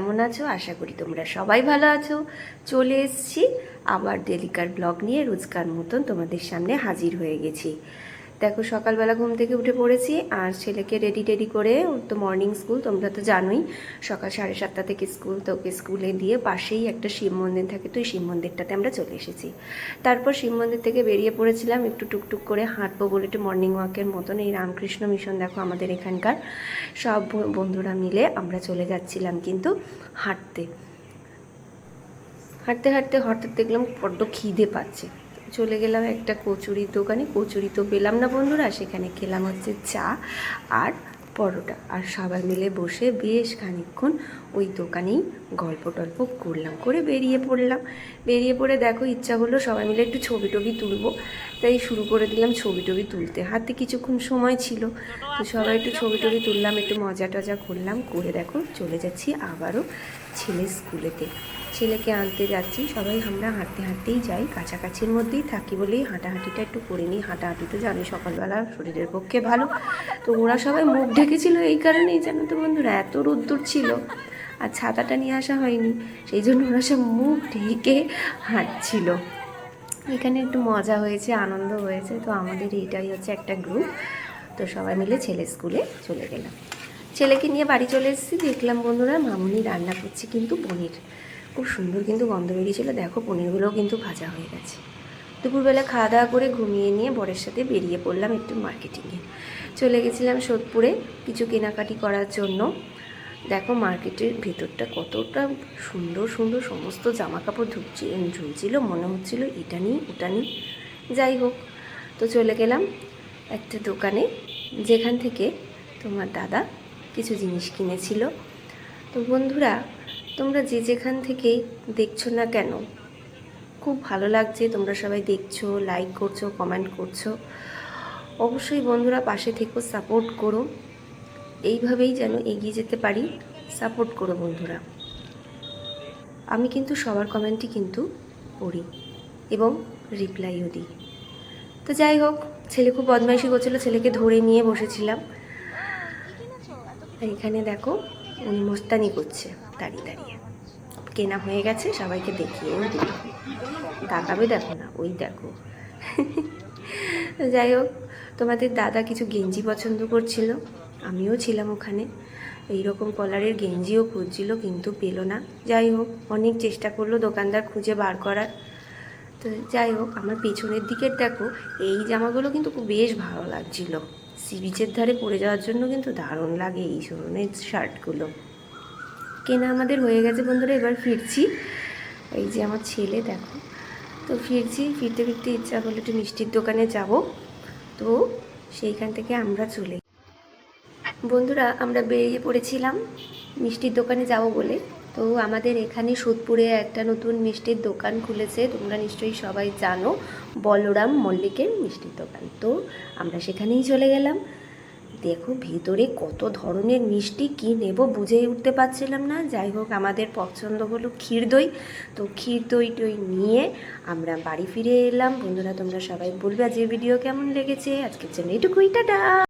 কেমন আছো? আশা করি তোমরা সবাই ভালো আছো। চলে এসেছি আবার ডেলিকার ব্লগ নিয়ে, রোজকার মতন তোমাদের সামনে হাজির হয়ে গেছি। দেখো, সকালবেলা ঘুম থেকে উঠে পড়েছি আর ছেলেকে রেডি করে, ওর তো মর্নিং স্কুল, তোমরা তো জানোই সকাল 7:30 থেকে স্কুল, তো ওকে স্কুলে দিয়ে পাশেই একটা শিব মন্দির থাকে, তো এই শিব মন্দিরটাতে আমরা চলে এসেছি। তারপর শিব মন্দির থেকে বেরিয়ে পড়েছিলাম একটু টুকটুক করে হাঁটবো বলে, একটু মর্নিং ওয়াকের মতন। এই রামকৃষ্ণ মিশন দেখো আমাদের এখানকার সব বন্ধুরা মিলে আমরা চলে যাচ্ছিলাম কিন্তু হাঁটতে হাঁটতে হাঁটতে হঠাৎ দেখলাম বড্ড খিদে পাচ্ছে। চলে গেলাম একটা কচুরির দোকানে। কচুরি তো পেলাম না বন্ধুরা, সেখানে খেলাম হচ্ছে চা আর পরোটা, আর সবাই মিলে বসে বেশ খানিকক্ষণ ওই দোকানেই গল্প টল্প করলাম, করে বেরিয়ে পড়লাম। বেরিয়ে পড়ে দেখো, ইচ্ছা হলো সবাই মিলে একটু ছবি টবি তুলবো, তাই শুরু করে দিলাম ছবি টবি তুলতে। হাতে কিছুক্ষণ সময় ছিল, তো সবাই একটু ছবি টবি তুললাম, একটু মজা টজা করলাম, করে দেখো চলে যাচ্ছি আবারও ছেলের স্কুলেতে। ছেলেকে আনতে যাচ্ছি, সবাই আমরা হাঁটতে হাঁটতেই যাই, কাছাকাছির মধ্যেই থাকি বলেই হাঁটাহাঁটিটা একটু করে নিই। হাঁটাহাঁটি তো জানি সকালবেলা শরীরের পক্ষে ভালো। তো ওরা সবাই মুখ ঢেকেছিল এই কারণেই, জানো তো বন্ধুরা, এত রোদ্দুর ছিল আর ছাতাটা নিয়ে আসা হয়নি, সেই জন্য ওরা সব মুখ ঢেকে হাঁটছিল। এখানে একটু মজা হয়েছে, আনন্দ হয়েছে। তো আমাদের এইটাই হচ্ছে একটা গ্রুপ। তো সবাই মিলে ছেলের স্কুলে চলে গেলাম। ছেলেকে নিয়ে বাড়ি চলে এসেছি, দেখলাম বন্ধুরা মামুনি রান্না করছে কিন্তু পনির। খুব সুন্দর কিন্তু গন্ধ বেরিয়েছিল, দেখো পনিরগুলোও কিন্তু ভাজা হয়ে গেছে। দুপুরবেলা খাওয়া দাওয়া করে ঘুমিয়ে নিয়ে বরের সাথে বেরিয়ে পড়লাম একটু মার্কেটিংয়ে। চলে গেছিলাম সোদপুরে কিছু কেনাকাটি করার জন্য। দেখো মার্কেটের ভেতরটা কতটা সুন্দর সুন্দর সমস্ত জামা কাপড় ঝুলছিল, মনে হচ্ছিল এটা নিই ওটা নিই। যাই হোক, তো চলে গেলাম একটা দোকানে, যেখান থেকে তোমার দাদা কিছু জিনিস কিনেছিল। তো বন্ধুরা, তোমরা যে যেখান থেকেই দেখছো না কেন, খুব ভালো লাগছে তোমরা সবাই দেখছো, লাইক করছো, কমেন্ট করছো। অবশ্যই বন্ধুরা পাশে থেকো, সাপোর্ট করো, এইভাবেই যেন এগিয়ে যেতে পারি। সাপোর্ট করো বন্ধুরা। আমি কিন্তু সবার কমেন্টই কিন্তু পড়ি এবং রিপ্লাইও দিই। তো যাই হোক, ছেলে খুব বদমাইশি করছিলো, ছেলেকে ধরে নিয়ে বসেছিলাম। আর এখানে দেখো উনি মস্তানি করছে দাঁড়িয়ে দাঁড়িয়ে। কেনা হয়ে গেছে, সবাইকে দেখিয়েও দিল। তাকাবে দেখো না, ওই দেখো। যাই হোক, তোমাদের দাদা কিছু গেঞ্জি পছন্দ করছিল, আমিও ছিলাম ওখানে। এইরকম কলারের গেঞ্জিও খুঁজছিল কিন্তু পেলো না। যাই হোক, অনেক চেষ্টা করলো দোকানদার খুঁজে বার করার। তো যাই হোক, আমার পেছনের দিকের দেখো এই জামাগুলো কিন্তু বেশ ভালো লাগছিল, সি বিচের ধারে পরে যাওয়ার জন্য কিন্তু দারুণ লাগে এই ধরনের শার্টগুলো। কেনা আমাদের হয়ে গেছে বন্ধুরা, এবার ফিরছি। এই যে আমার ছেলে দেখো, তো ফিরছি, ফিরতে ফিরতে ইচ্ছা হলো একটু মিষ্টির দোকানে যাব, তো সেইখান থেকে আমরা চলে বন্ধুরা আমরা বেরিয়ে পড়েছিলাম মিষ্টির দোকানে যাব বলে। তো আমাদের এখানে সোদপুরে একটা নতুন মিষ্টির দোকান খুলেছে, তোমরা নিশ্চয়ই সবাই জানো, বলরাম মল্লিকের মিষ্টির দোকান। তো আমরা সেখানেই চলে গেলাম। দেখো ভেতরে কত ধরনের মিষ্টি, কি নেব বুঝেই উঠতে পারছিলাম না। যাই হোক, আমাদের পছন্দ হলো ক্ষীর দই, তো ক্ষীর দই টই নিয়ে আমরা বাড়ি ফিরে এলাম। বন্ধুরা তোমরা সবাই বলবে আজকের ভিডিও কেমন লেগেছে। আজকের জন্য এটুকুই, টাটা।